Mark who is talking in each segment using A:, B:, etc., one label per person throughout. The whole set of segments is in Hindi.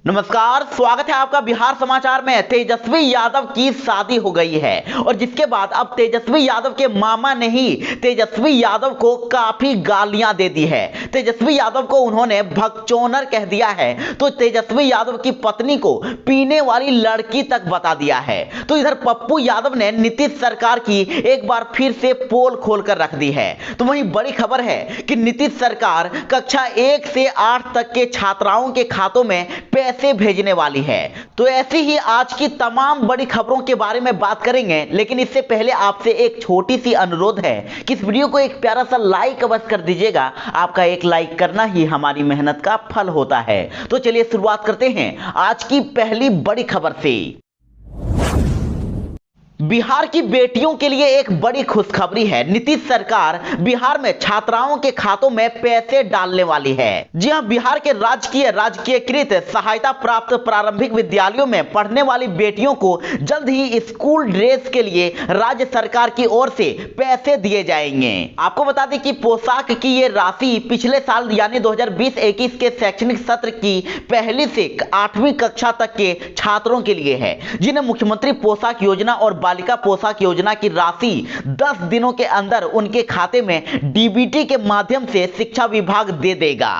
A: नमस्कार, स्वागत है आपका बिहार समाचार में। तेजस्वी यादव की शादी हो गई है और जिसके बाद अब तेजस्वी यादव के मामा ने ही तेजस्वी यादव को काफी गालियां दे दी है। तेजस्वी यादव को उन्होंने भगचोनर कह दिया है, तो तेजस्वी यादव की पत्नी को पीने वाली लड़की तक बता दिया है। तो इधर पप्पू यादव ने नीतीश सरकार की एक बार फिर से पोल खोलकर रख दी है। तो वहीं बड़ी खबर है कि नीतीश सरकार कक्षा 1 से 8 तक के छात्राओं के खातों में पैसे भेजने वाली है। तो ऐसी ही आज की तमाम बड़ी खबरों के बारे में बात करेंगे, लेकिन इससे पहले आपसे एक छोटी सी अनुरोध है कि इस वीडियो को एक प्यारा सा लाइक अवश्य कर दीजिएगा। आपका एक लाइक करना ही हमारी मेहनत का फल होता है। तो चलिए शुरुआत करते हैं आज की पहली बड़ी खबर से। बिहार की बेटियों के लिए एक बड़ी खुशखबरी है। नीतीश सरकार बिहार में छात्राओं के खातों में पैसे डालने वाली है। जी हां, बिहार के राजकीयकृत सहायता प्राप्त प्रारंभिक विद्यालयों में पढ़ने वाली बेटियों को जल्द ही स्कूल ड्रेस के लिए राज्य सरकार की ओर से पैसे दिए जाएंगे। आपको बता दें कि पोशाक की ये राशि पिछले साल यानी 2020-21 के शैक्षणिक सत्र की पहली से 8वीं कक्षा तक के छात्रों के लिए है, जिन्हें मुख्यमंत्री पोशाक योजना और बालिका पोशाक योजना की राशि 10 दिनों के अंदर उनके खाते में डीबीटी के माध्यम से शिक्षा विभाग दे देगा।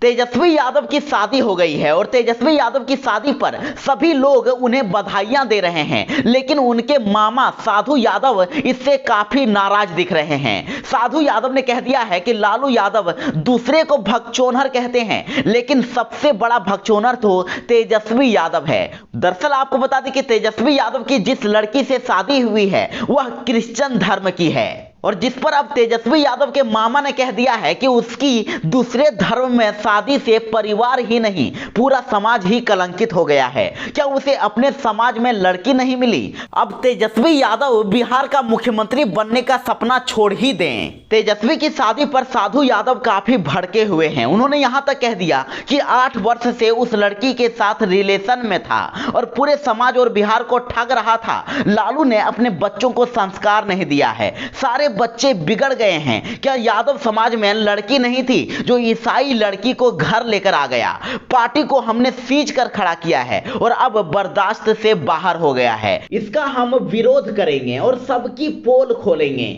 A: तेजस्वी यादव की शादी हो गई है और तेजस्वी यादव की शादी पर सभी लोग उन्हें बधाइयां दे रहे हैं, लेकिन उनके मामा साधु यादव इससे काफी नाराज दिख रहे हैं। साधु यादव ने कह दिया है कि लालू यादव दूसरे को भगचोनर कहते हैं, लेकिन सबसे बड़ा भगचोनर तो तेजस्वी यादव है। दरअसल आपको बता दें कि तेजस्वी यादव की जिस लड़की से शादी हुई है वह क्रिश्चियन धर्म की है और जिस पर अब तेजस्वी यादव के मामा ने कह दिया है कि उसकी दूसरे धर्म में शादी से परिवार ही नहीं पूरा समाज ही कलंकित हो गया है। क्या उसे अपने समाज में लड़की नहीं मिली? अब तेजस्वी यादव बिहार का मुख्यमंत्री बनने का सपना छोड़ ही दें। तेजस्वी की शादी पर साधु यादव काफी भड़के हुए हैं। उन्होंने यहां तक कह दिया कि 8 वर्ष से उस लड़की के साथ रिलेशन में था और पूरे समाज और बिहार को ठग रहा था। लालू ने अपने बच्चों को संस्कार नहीं दिया है, सारे बच्चे बिगड़ गए हैं। क्या यादव समाज में लड़की नहीं थी जो ईसाई लड़की को घर लेकर आ गया? पार्टी को हमने सींच कर खड़ा किया है और अब बर्दाश्त से बाहर हो गया है। इसका हम विरोध करेंगे और सबकी पोल खोलेंगे।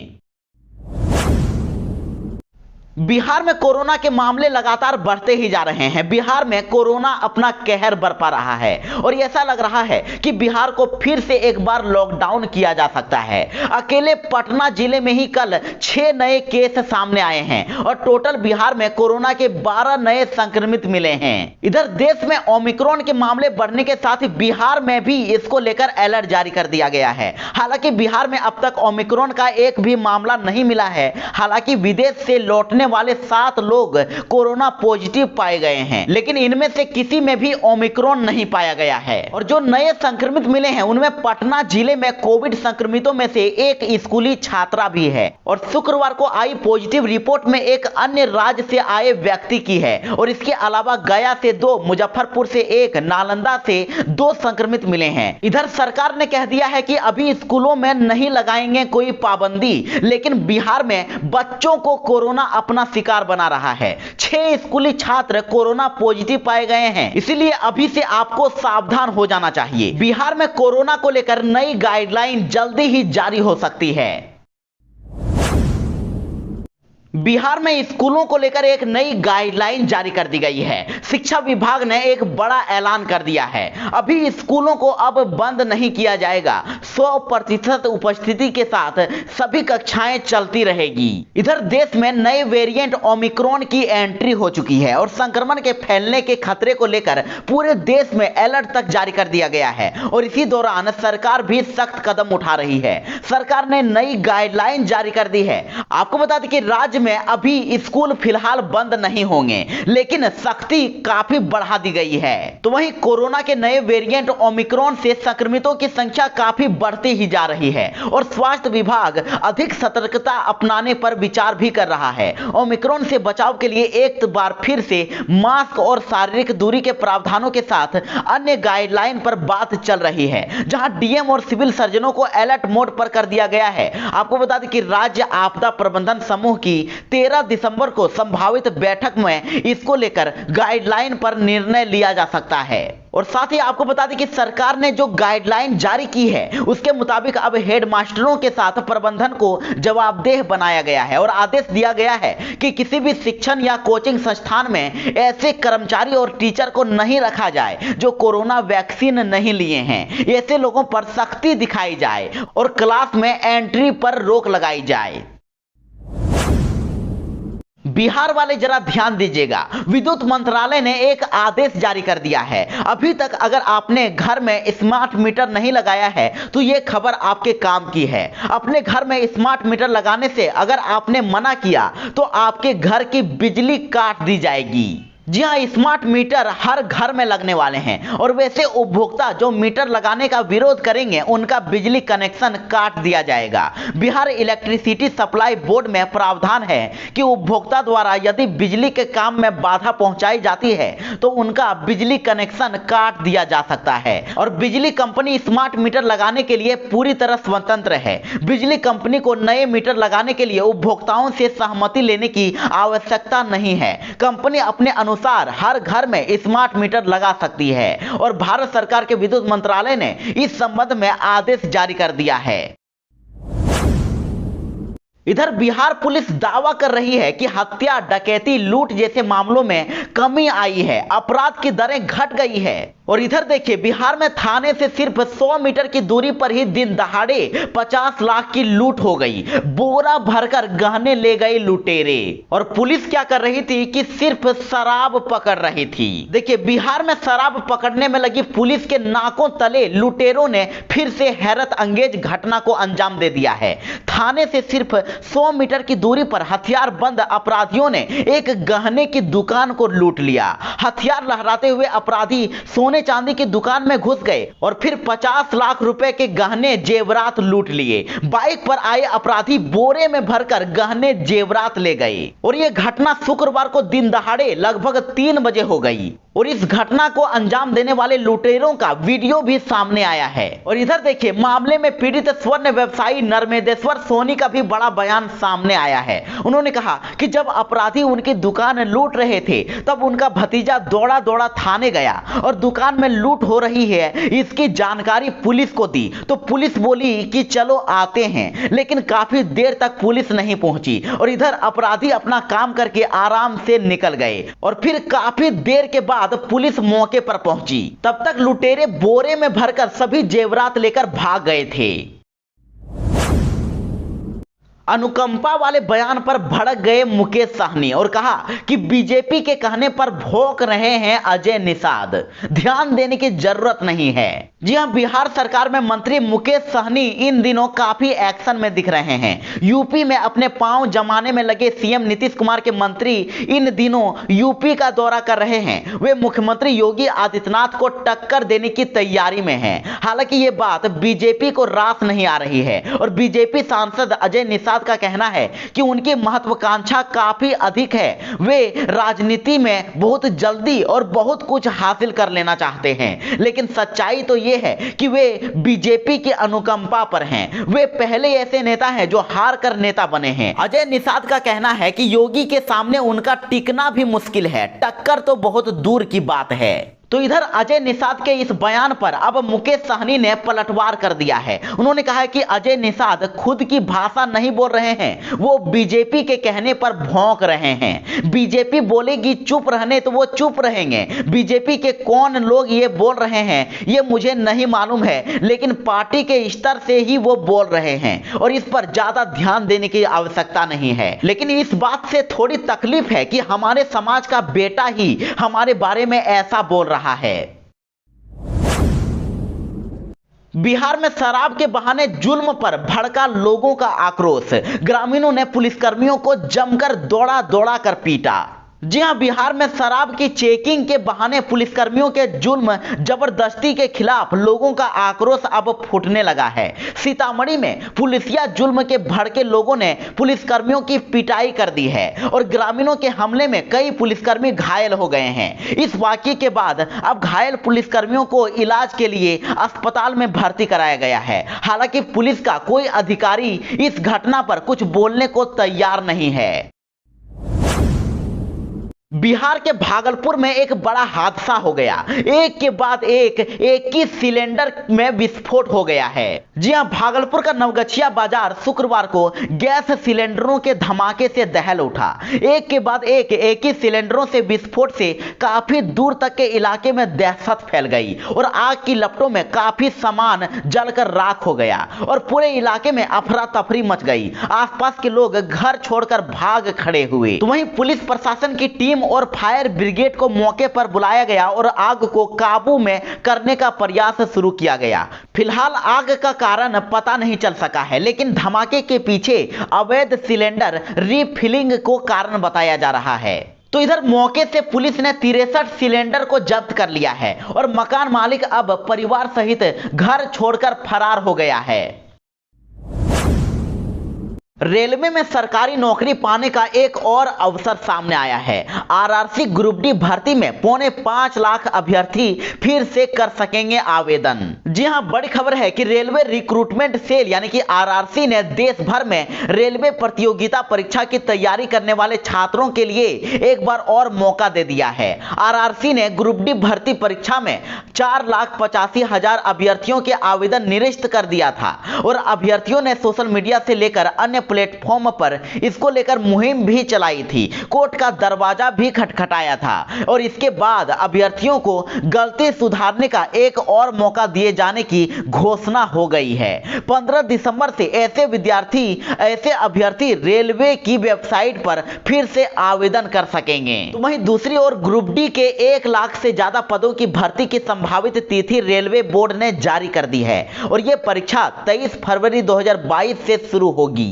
A: बिहार में कोरोना के मामले लगातार बढ़ते ही जा रहे हैं। बिहार में कोरोना अपना कहर बरपा रहा है और ऐसा लग रहा है कि बिहार को फिर से एक बार लॉकडाउन किया जा सकता है। अकेले पटना जिले में ही कल 6 नए केस सामने आए हैं और टोटल बिहार में कोरोना के 12 नए संक्रमित मिले हैं। इधर देश में ओमिक्रॉन के मामले बढ़ने के साथ ही बिहार में भी इसको लेकर अलर्ट जारी कर दिया गया है। हालांकि बिहार में अब तक ओमिक्रॉन का एक भी मामला नहीं मिला है। हालांकि विदेश से लौटने वाले 7 लोग कोरोना पॉजिटिव पाए गए हैं, लेकिन इनमें से किसी में भी ओमिक्रॉन नहीं पाया गया है। और जो नए संक्रमित मिले हैं उनमें पटना जिले में कोविड संक्रमितों में से एक स्कूली छात्रा भी है और शुक्रवार को आई पॉजिटिव रिपोर्ट में एक अन्य राज्य से आए व्यक्ति की है और इसके अलावा गया से 2, मुजफ्फरपुर से 1, नालंदा से 2 संक्रमित मिले हैं। इधर सरकार ने कह दिया है कि अभी स्कूलों में नहीं लगाएंगे कोई पाबंदी, लेकिन बिहार में बच्चों को कोरोना अपना शिकार बना रहा है। 6 स्कूली छात्र कोरोना पॉजिटिव पाए गए हैं, इसीलिए अभी से आपको सावधान हो जाना चाहिए। बिहार में कोरोना को लेकर नई गाइडलाइन जल्दी ही जारी हो सकती है। बिहार में स्कूलों को लेकर एक नई गाइडलाइन जारी कर दी गई है। शिक्षा विभाग ने एक बड़ा ऐलान कर दिया है। अभी स्कूलों को अब बंद नहीं किया जाएगा। 100% उपस्थिति के साथ सभी कक्षाएं चलती रहेगी। इधर देश में नए वेरिएंट ओमिक्रॉन की एंट्री हो चुकी है और संक्रमण के फैलने के खतरे को लेकर पूरे देश में अलर्ट तक जारी कर दिया गया है और इसी दौरान सरकार भी सख्त कदम उठा रही है। सरकार ने नई गाइडलाइन जारी कर दी है। आपको बता दें कि राज्य में अभी स्कूल फिलहाल बंद नहीं होंगे, लेकिन सख्ती काफी बढ़ा दी गई है। तो वहीं कोरोना के नए वेरिएंट ओमिक्रॉन से संक्रमितों की संख्या काफी बढ़ती ही जा रही है और स्वास्थ्य विभाग अधिक सतर्कता अपनाने पर विचार भी कर रहा है। ओमिक्रॉन से बचाव के लिए एक बार फिर से मास्क और शारीरिक दूरी के प्रावधानों के साथ अन्य गाइडलाइन पर बात चल रही है, जहां डीएम और सिविल सर्जनों को अलर्ट मोड पर कर दिया गया है। आपको बता दें कि राज्य आपदा प्रबंधन समूह की 13 दिसंबर को संभावित बैठक में इसको लेकर गाइडलाइन पर निर्णय लिया जा सकता है। और साथ ही आपको बता दें कि सरकार ने जो गाइडलाइन जारी की है उसके मुताबिक अब हेडमास्टरों के साथ प्रबंधन को जवाबदेह बनाया गया है और आदेश दिया गया है कि किसी भी शिक्षण या कोचिंग संस्थान में ऐसे कर्मचारी और टीचर को नहीं रखा जाए जो कोरोना वैक्सीन नहीं लिए हैं। ऐसे लोगों पर सख्ती दिखाई जाए और क्लास में एंट्री पर रोक लगाई जाए। बिहार वाले जरा ध्यान दीजिएगा, विद्युत मंत्रालय ने एक आदेश जारी कर दिया है। अभी तक अगर आपने घर में स्मार्ट मीटर नहीं लगाया है तो यह खबर आपके काम की है। अपने घर में स्मार्ट मीटर लगाने से अगर आपने मना किया तो आपके घर की बिजली काट दी जाएगी। जी हाँ, स्मार्ट मीटर हर घर में लगने वाले हैं और वैसे उपभोक्ता जो मीटर लगाने का विरोध करेंगे उनका बिजली कनेक्शन काट दिया जाएगा। बिहार इलेक्ट्रिसिटी सप्लाई बोर्ड में प्रावधान है कि उपभोक्ता द्वारा यदि बिजली के काम में बाधा पहुंचाई जाती है तो उनका बिजली कनेक्शन काट दिया जा सकता है। और बिजली कंपनी स्मार्ट मीटर लगाने के लिए पूरी तरह स्वतंत्र है। बिजली कंपनी को नए मीटर लगाने के लिए उपभोक्ताओं से सहमति लेने की आवश्यकता नहीं है। कंपनी अपने अनुसार हर घर में स्मार्ट मीटर लगा सकती है और भारत सरकार के विद्युत मंत्रालय ने इस संबंध में आदेश जारी कर दिया है। इधर बिहार पुलिस दावा कर रही है कि हत्या, डकैती, लूट जैसे मामलों में कमी आई है, अपराध की दरें घट गई है। और इधर देखिए, बिहार में थाने से सिर्फ 100 मीटर की दूरी पर ही दिन दहाड़े 50 लाख की लूट हो गई। बोरा भरकर गहने ले गए लुटेरे। और पुलिस क्या कर रही थी कि सिर्फ शराब पकड़ रही थी। देखिए, बिहार में शराब पकड़ने में लगी पुलिस के नाकों तले लुटेरों ने फिर से हैरत अंगेज घटना को अंजाम दे दिया है। थाने से सिर्फ 100 मीटर की दूरी पर हथियार बंद अपराधियों ने एक गहने की दुकान को लूट लिया। हथियार लहराते हुए अपराधी सोने चांदी की दुकान में घुस गए और फिर 50 लाख रुपए के गहने जेवरात लूट लिए। बाइक पर आए अपराधी बोरे में भरकर गहने जेवरात ले गए। और यह घटना शुक्रवार को दिन दहाड़े लगभग 3 बजे हो गई। और इस घटना को अंजाम देने वाले लुटेरों का वीडियो भी सामने आया है। और इधर देखिए, मामले में पीड़ित स्वर्ण व्यवसायी नर्मदेश्वर सोनी का भी बड़ा बयान सामने आया है। उन्होंने कहा कि जब अपराधी उनकी दुकान लूट रहे थे तब उनका भतीजा दौड़ा दौड़ा थाने गया और दुकान में लूट हो रही है इसकी जानकारी पुलिस को दी तो पुलिस बोली कि चलो आते हैं, लेकिन काफी देर तक पुलिस नहीं पहुंची और इधर अपराधी अपना काम करके आराम से निकल गए। और फिर काफी देर के बाद पुलिस मौके पर पहुंची। तब तक लुटेरे बोरे में भरकर सभी जेवरात लेकर भाग गए थे। अनुकंपा वाले बयान पर भड़क गए मुकेश सहनी और कहा कि बीजेपी के कहने पर भौंक रहे हैं अजय निषाद, ध्यान देने की जरूरत नहीं है। जी हां, बिहार सरकार में मंत्री मुकेश सहनी इन दिनों काफी एक्शन में दिख रहे हैं। यूपी में अपने पांव जमाने में लगे सीएम नीतीश कुमार के मंत्री इन दिनों यूपी का दौरा कर रहे हैं। वे मुख्यमंत्री योगी आदित्यनाथ को टक्कर देने की तैयारी में हैं। हालांकि ये बात बीजेपी को रास नहीं आ रही है और बीजेपी सांसद अजय निषाद का कहना है कि उनकी महत्वाकांक्षा काफी अधिक है। वे राजनीति में बहुत जल्दी और बहुत कुछ हासिल कर लेना चाहते हैं, लेकिन सच्चाई तो यह है कि वे बीजेपी की अनुकंपा पर हैं। वे पहले ऐसे नेता हैं जो हार कर नेता बने हैं। अजय निषाद का कहना है कि योगी के सामने उनका टिकना भी मुश्किल है, टक्कर तो बहुत दूर की बात है। तो इधर अजय निषाद के इस बयान पर अब मुकेश सहनी ने पलटवार कर दिया है। उन्होंने कहा है कि अजय निषाद खुद की भाषा नहीं बोल रहे हैं, वो बीजेपी के कहने पर भौंक रहे हैं। बीजेपी बोलेगी चुप रहने तो वो चुप रहेंगे। बीजेपी के कौन लोग ये बोल रहे हैं ये मुझे नहीं मालूम है, लेकिन पार्टी के स्तर से ही वो बोल रहे हैं और इस पर ज्यादा ध्यान देने की आवश्यकता नहीं है। लेकिन इस बात से थोड़ी तकलीफ है कि हमारे समाज का बेटा ही हमारे बारे में ऐसा बोल रहा है। बिहार में शराब के बहाने जुल्म पर भड़का लोगों का आक्रोश। ग्रामीणों ने पुलिसकर्मियों को जमकर दौड़ा दौड़ा कर पीटा। जी हां, बिहार में शराब की चेकिंग के बहाने पुलिसकर्मियों के जुल्म जबरदस्ती के खिलाफ लोगों का आक्रोश अब फूटने लगा है। सीतामढ़ी में पुलिसिया जुल्म के भड़के लोगों ने पुलिसकर्मियों की पिटाई कर दी है और ग्रामीणों के हमले में कई पुलिसकर्मी घायल हो गए हैं। इस वाकये के बाद अब घायल पुलिसकर्मियों को इलाज के लिए अस्पताल में भर्ती कराया गया है। हालांकि पुलिस का कोई अधिकारी इस घटना पर कुछ बोलने को तैयार नहीं है। बिहार के भागलपुर में एक बड़ा हादसा हो गया। एक के बाद एक 21 सिलेंडर में विस्फोट हो गया है। जी हां, भागलपुर का नवगछिया बाजार शुक्रवार को गैस सिलेंडरों के धमाके से दहल उठा। एक के बाद एक 21 सिलेंडरों से विस्फोट से काफी दूर तक के इलाके में दहशत फैल गई और आग की लपटों में काफी सामान जलकर राख हो गया और पूरे इलाके में अफरा तफरी मच गई। आसपास के लोग घर छोड़कर भाग खड़े हुए। तो वहीं पुलिस प्रशासन की टीम और फायर ब्रिगेड को मौके पर बुलाया गया और आग को काबू में करने का प्रयास शुरू किया गया। फिलहाल आग का कारण पता नहीं चल सका है, लेकिन धमाके के पीछे अवैध सिलेंडर रीफिलिंग को कारण बताया जा रहा है। तो इधर मौके से पुलिस ने 63 सिलेंडर को जब्त कर लिया है और मकान मालिक अब परिवार सहित घर छोड़कर फरार हो गया है। रेलवे में सरकारी नौकरी पाने का एक और अवसर सामने आया है। आरआरसी ग्रुप डी भर्ती में 5.25 लाख अभ्यर्थी फिर से कर सकेंगे आवेदन। जी हां, बड़ी खबर है कि रेलवे रिक्रूटमेंट सेल यानी कि आरआरसी ने देश भर में रेलवे प्रतियोगिता परीक्षा की तैयारी करने वाले छात्रों के लिए एक बार और मौका दे दिया है। आरआरसी ने ग्रुप डी भर्ती परीक्षा में 4,85,000 अभ्यर्थियों के आवेदन निरस्त कर दिया था और अभ्यर्थियों ने सोशल मीडिया से लेकर अन्य प्लेटफॉर्म पर इसको लेकर मुहिम भी चलाई थी, कोर्ट का दरवाजा भी खटखटाया था और इसके बाद अभ्यर्थियों को गलती सुधारने का एक और मौका दिए जाने की घोषणा हो गई है। 15 दिसंबर से ऐसे अभ्यर्थी रेलवे की वेबसाइट पर फिर से आवेदन कर सकेंगे। तो वहीं दूसरी ओर ग्रुप डी के 1 लाख से ज्यादा पदों की भर्ती की संभावित तिथि रेलवे बोर्ड ने जारी कर दी है और यह परीक्षा 23 फरवरी 2022 से शुरू होगी।